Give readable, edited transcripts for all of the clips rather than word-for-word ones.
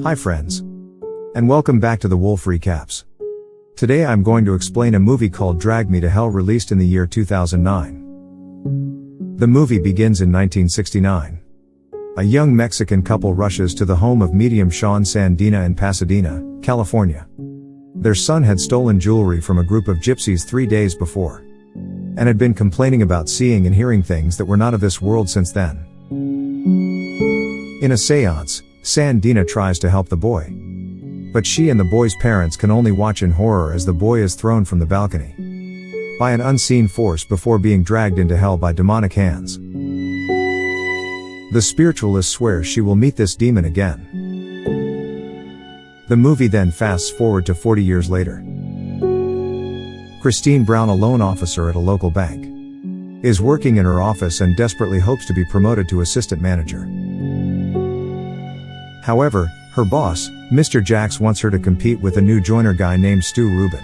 Hi friends. And welcome back to the Wolf Recaps. Today I'm going to explain a movie called Drag Me to Hell, released in the year 2009. The movie begins in 1969. A young Mexican couple rushes to the home of medium Sean Sandina in Pasadena, California. Their son had stolen jewelry from a group of gypsies 3 days before, and had been complaining about seeing and hearing things that were not of this world since then. In a seance, Sandina tries to help the boy, but she and the boy's parents can only watch in horror as the boy is thrown from the balcony by an unseen force before being dragged into hell by demonic hands. The spiritualist swears she will meet this demon again. The movie then fasts forward to 40 years later. Christine Brown, a loan officer at a local bank, is working in her office and desperately hopes to be promoted to assistant manager. However, her boss, Mr. Jax, wants her to compete with a new joiner guy named Stu Rubin.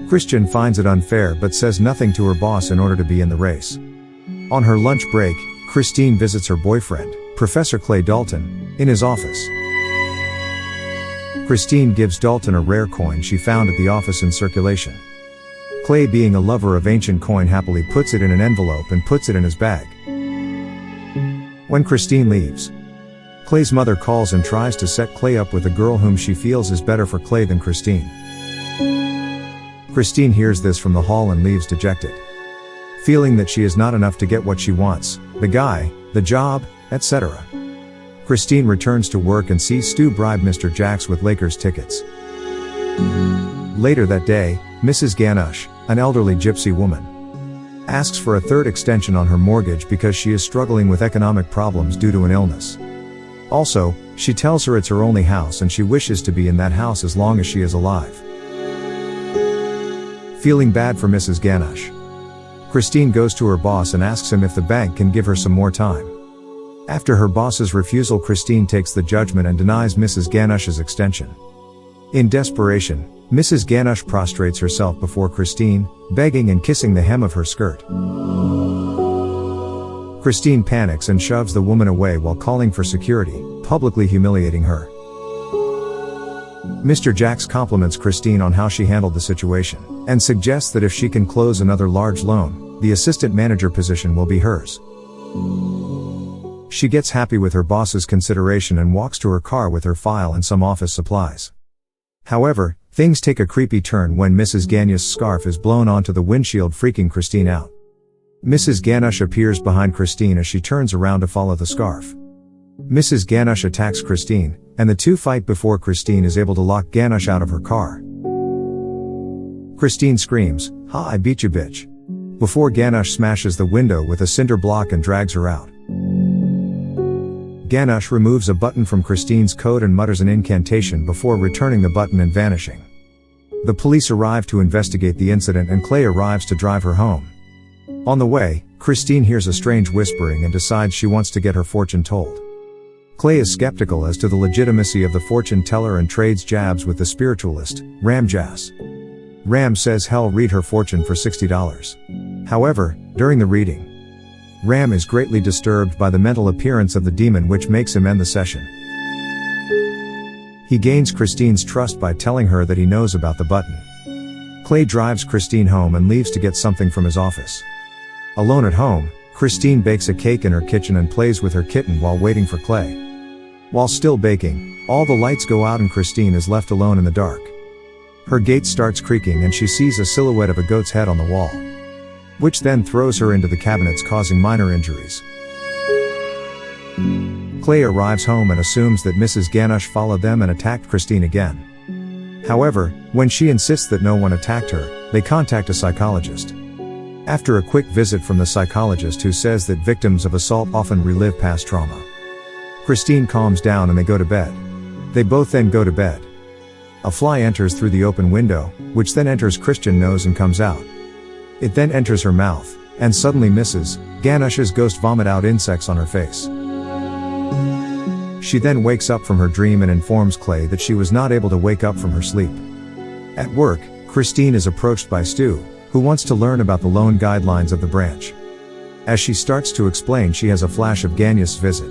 Christian finds it unfair but says nothing to her boss in order to be in the race. On her lunch break, Christine visits her boyfriend, Professor Clay Dalton, in his office. Christine gives Dalton a rare coin she found at the office in circulation. Clay, being a lover of ancient coin, happily puts it in an envelope and puts it in his bag. When Christine leaves, Clay's mother calls and tries to set Clay up with a girl whom she feels is better for Clay than Christine. Christine hears this from the hall and leaves dejected, feeling that she is not enough to get what she wants, the guy, the job, etc. Christine returns to work and sees Stu bribe Mr. Jax with Lakers tickets. Later that day, Mrs. Ganush, an elderly gypsy woman, asks for a third extension on her mortgage because she is struggling with economic problems due to an illness. Also, she tells her it's her only house and she wishes to be in that house as long as she is alive. Feeling bad for Mrs. Ganush, Christine goes to her boss and asks him if the bank can give her some more time. After her boss's refusal, Christine takes the judgment and denies Mrs. Ganush's extension. In desperation, Mrs. Ganush prostrates herself before Christine, begging and kissing the hem of her skirt. Christine panics and shoves the woman away while calling for security, publicly humiliating her. Mr. Jax compliments Christine on how she handled the situation, and suggests that if she can close another large loan, the assistant manager position will be hers. She gets happy with her boss's consideration and walks to her car with her file and some office supplies. However, things take a creepy turn when Mrs. Ganush's scarf is blown onto the windshield, freaking Christine out. Mrs. Ganush appears behind Christine as she turns around to follow the scarf. Mrs. Ganush attacks Christine, and the two fight before Christine is able to lock Ganush out of her car. Christine screams, "Ha, I beat you, bitch," before Ganush smashes the window with a cinder block and drags her out. Ganush removes a button from Christine's coat and mutters an incantation before returning the button and vanishing. The police arrive to investigate the incident and Clay arrives to drive her home. On the way, Christine hears a strange whispering and decides she wants to get her fortune told. Clay is skeptical as to the legitimacy of the fortune teller and trades jabs with the spiritualist, Ram Jas. Ram says he'll read her fortune for $60. However, during the reading, Ram is greatly disturbed by the mental appearance of the demon, which makes him end the session. He gains Christine's trust by telling her that he knows about the button. Clay drives Christine home and leaves to get something from his office. Alone at home, Christine bakes a cake in her kitchen and plays with her kitten while waiting for Clay. While still baking, all the lights go out and Christine is left alone in the dark. Her gate starts creaking and she sees a silhouette of a goat's head on the wall, which then throws her into the cabinets, causing minor injuries. Clay arrives home and assumes that Mrs. Ganush followed them and attacked Christine again. However, when she insists that no one attacked her, they contact a psychologist. After a quick visit from the psychologist, who says that victims of assault often relive past trauma, Christine calms down and they go to bed. They both then go to bed. A fly enters through the open window, which then enters Christian's nose and comes out. It then enters her mouth, and suddenly Mrs. Ganush's ghost vomit out insects on her face. She then wakes up from her dream and informs Clay that she was not able to wake up from her sleep. At work, Christine is approached by Stu, who wants to learn about the loan guidelines of the branch. As she starts to explain, she has a flash of Ganush's visit.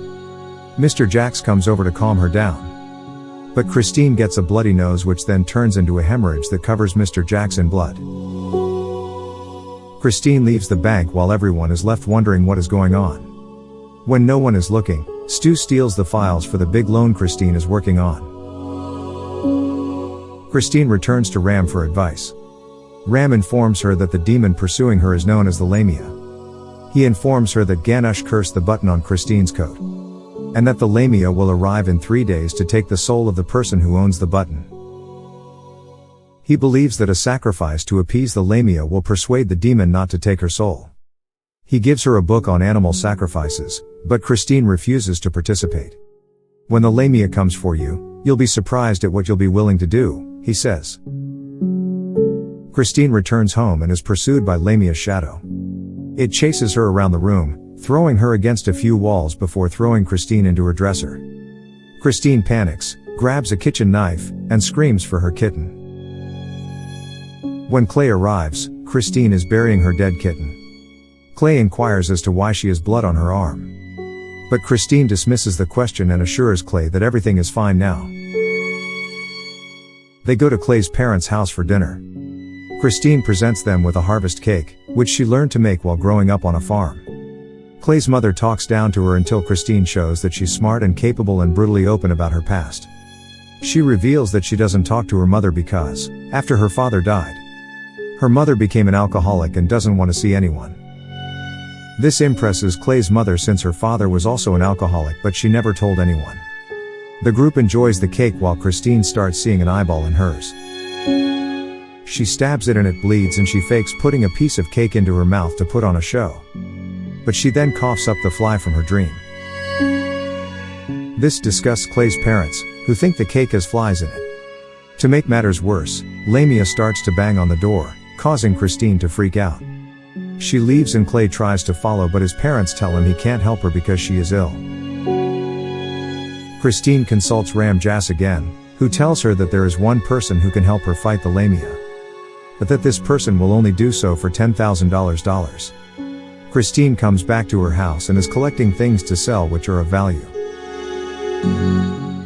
Mr. Jax comes over to calm her down. But Christine gets a bloody nose, which then turns into a hemorrhage that covers Mr. Jax in blood. Christine leaves the bank while everyone is left wondering what is going on. When no one is looking, Stu steals the files for the big loan Christine is working on. Christine returns to Ram for advice. Ram informs her that the demon pursuing her is known as the Lamia. He informs her that Ganush cursed the button on Christine's coat, and that the Lamia will arrive in 3 days to take the soul of the person who owns the button. He believes that a sacrifice to appease the Lamia will persuade the demon not to take her soul. He gives her a book on animal sacrifices, but Christine refuses to participate. When the Lamia comes for you, you'll be surprised at what you'll be willing to do, he says. Christine returns home and is pursued by Lamia's shadow. It chases her around the room, throwing her against a few walls before throwing Christine into her dresser. Christine panics, grabs a kitchen knife, and screams for her kitten. When Clay arrives, Christine is burying her dead kitten. Clay inquires as to why she has blood on her arm. But Christine dismisses the question and assures Clay that everything is fine now. They go to Clay's parents' house for dinner. Christine presents them with a harvest cake, which she learned to make while growing up on a farm. Clay's mother talks down to her until Christine shows that she's smart and capable and brutally open about her past. She reveals that she doesn't talk to her mother because, after her father died, her mother became an alcoholic and doesn't want to see anyone. This impresses Clay's mother since her father was also an alcoholic, but she never told anyone. The group enjoys the cake while Christine starts seeing an eyeball in hers. She stabs it and it bleeds, and she fakes putting a piece of cake into her mouth to put on a show. But she then coughs up the fly from her dream. This disgusts Clay's parents, who think the cake has flies in it. To make matters worse, Lamia starts to bang on the door, causing Christine to freak out. She leaves and Clay tries to follow, but his parents tell him he can't help her because she is ill. Christine consults Ram Jas again, who tells her that there is one person who can help her fight the Lamia, but that this person will only do so for $10,000. Christine comes back to her house and is collecting things to sell which are of value.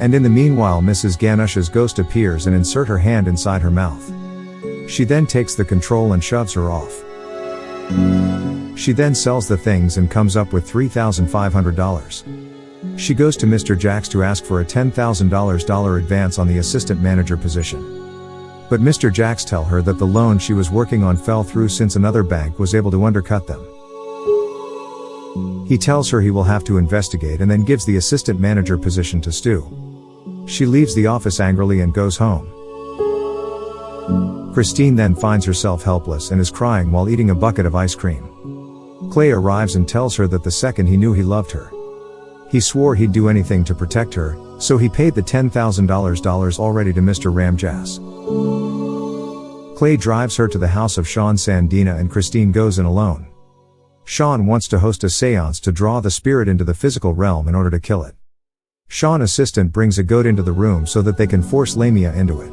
And in the meanwhile, Mrs. Ganush's ghost appears and inserts her hand inside her mouth. She then takes the control and shoves her off. She then sells the things and comes up with $3,500. She goes to Mr. Jax to ask for a $10,000 advance on the assistant manager position. But Mr. Jax tells her that the loan she was working on fell through since another bank was able to undercut them. He tells her he will have to investigate and then gives the assistant manager position to Stu. She leaves the office angrily and goes home. Christine then finds herself helpless and is crying while eating a bucket of ice cream. Clay arrives and tells her that the second he knew he loved her, he swore he'd do anything to protect her, so he paid the $10,000 already to Mr. Ram Jas. Clay drives her to the house of Sean Sandina and Christine goes in alone. Sean wants to host a seance to draw the spirit into the physical realm in order to kill it. Sean's assistant brings a goat into the room so that they can force Lamia into it.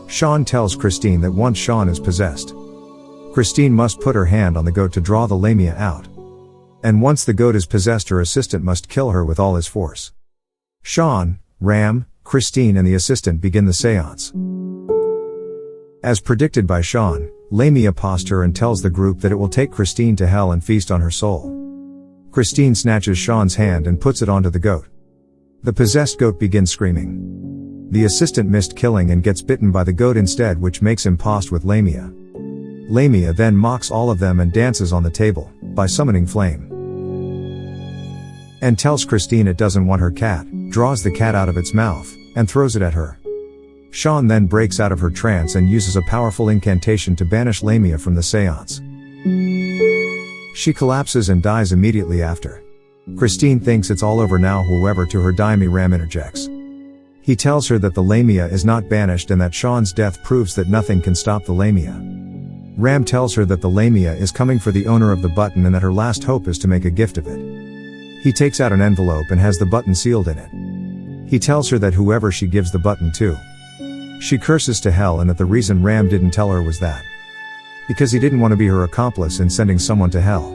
Sean tells Christine that once Sean is possessed, Christine must put her hand on the goat to draw the Lamia out. And once the goat is possessed, her assistant must kill her with all his force. Sean, Ram, Christine and the assistant begin the seance. As predicted by Sean, Lamia possesses her and tells the group that it will take Christine to hell and feast on her soul. Christine snatches Sean's hand and puts it onto the goat. The possessed goat begins screaming. The assistant missed killing and gets bitten by the goat instead, which makes him possessed with Lamia. Lamia then mocks all of them and dances on the table, by summoning flame. And tells Christine it doesn't want her cat, draws the cat out of its mouth, and throws it at her. Sean then breaks out of her trance and uses a powerful incantation to banish Lamia from the seance. She collapses and dies immediately after. Christine thinks it's all over now. However, to her Daimi, Ram interjects. He tells her that the Lamia is not banished and that Sean's death proves that nothing can stop the Lamia. Ram tells her that the Lamia is coming for the owner of the button and that her last hope is to make a gift of it. He takes out an envelope and has the button sealed in it. He tells her that whoever she gives the button to, she curses to hell, and that the reason Ram didn't tell her was that because he didn't want to be her accomplice in sending someone to hell.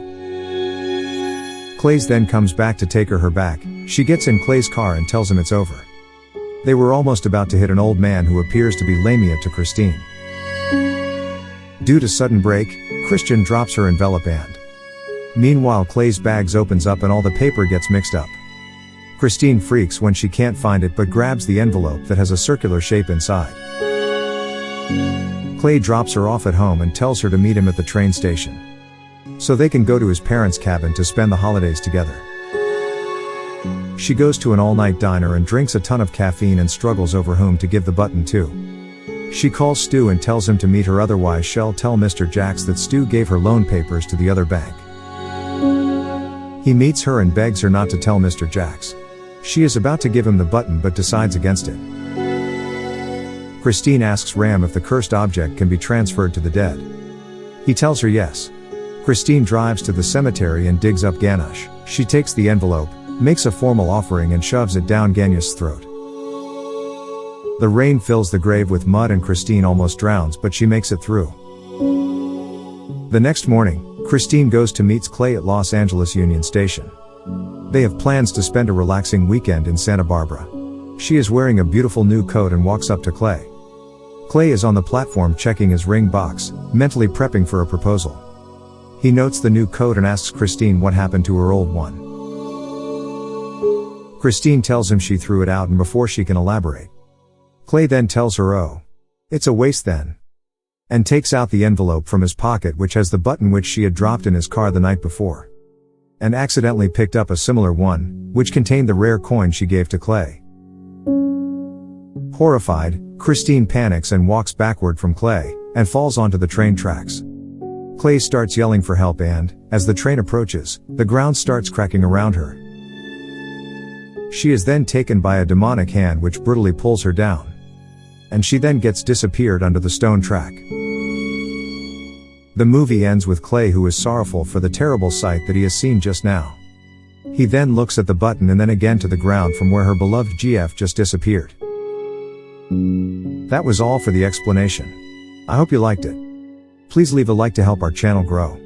Clay's then comes back to take her back. She gets in Clay's car and tells him it's over. They were almost about to hit an old man who appears to be Lamia to Christine. Due to sudden break, Christian drops her envelope and meanwhile Clay's bags opens up and all the paper gets mixed up. Christine freaks when she can't find it but grabs the envelope that has a circular shape inside. Clay drops her off at home and tells her to meet him at the train station, so they can go to his parents' cabin to spend the holidays together. She goes to an all-night diner and drinks a ton of caffeine and struggles over whom to give the button to. She calls Stu and tells him to meet her, otherwise she'll tell Mr. Jacks that Stu gave her loan papers to the other bank. He meets her and begs her not to tell Mr. Jacks. She is about to give him the button but decides against it. Christine asks Ram if the cursed object can be transferred to the dead. He tells her yes. Christine drives to the cemetery and digs up Ganush. She takes the envelope, makes a formal offering and shoves it down Ganush's throat. The rain fills the grave with mud and Christine almost drowns, but she makes it through. The next morning, Christine goes to meet Clay at Los Angeles Union Station. They have plans to spend a relaxing weekend in Santa Barbara. She is wearing a beautiful new coat and walks up to Clay. Clay is on the platform checking his ring box, mentally prepping for a proposal. He notes the new coat and asks Christine what happened to her old one. Christine tells him she threw it out and before she can elaborate. Clay then tells her, "Oh, it's a waste then," and takes out the envelope from his pocket which has the button which she had dropped in his car the night before, and accidentally picked up a similar one, which contained the rare coin she gave to Clay. Horrified, Christine panics and walks backward from Clay, and falls onto the train tracks. Clay starts yelling for help and, as the train approaches, the ground starts cracking around her. She is then taken by a demonic hand which brutally pulls her down, and she then gets disappeared under the stone track. The movie ends with Clay who is sorrowful for the terrible sight that he has seen just now. He then looks at the button and then again to the ground from where her beloved GF just disappeared. That was all for the explanation. I hope you liked it. Please leave a like to help our channel grow.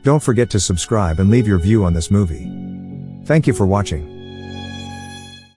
Don't forget to subscribe and leave your view on this movie. Thank you for watching.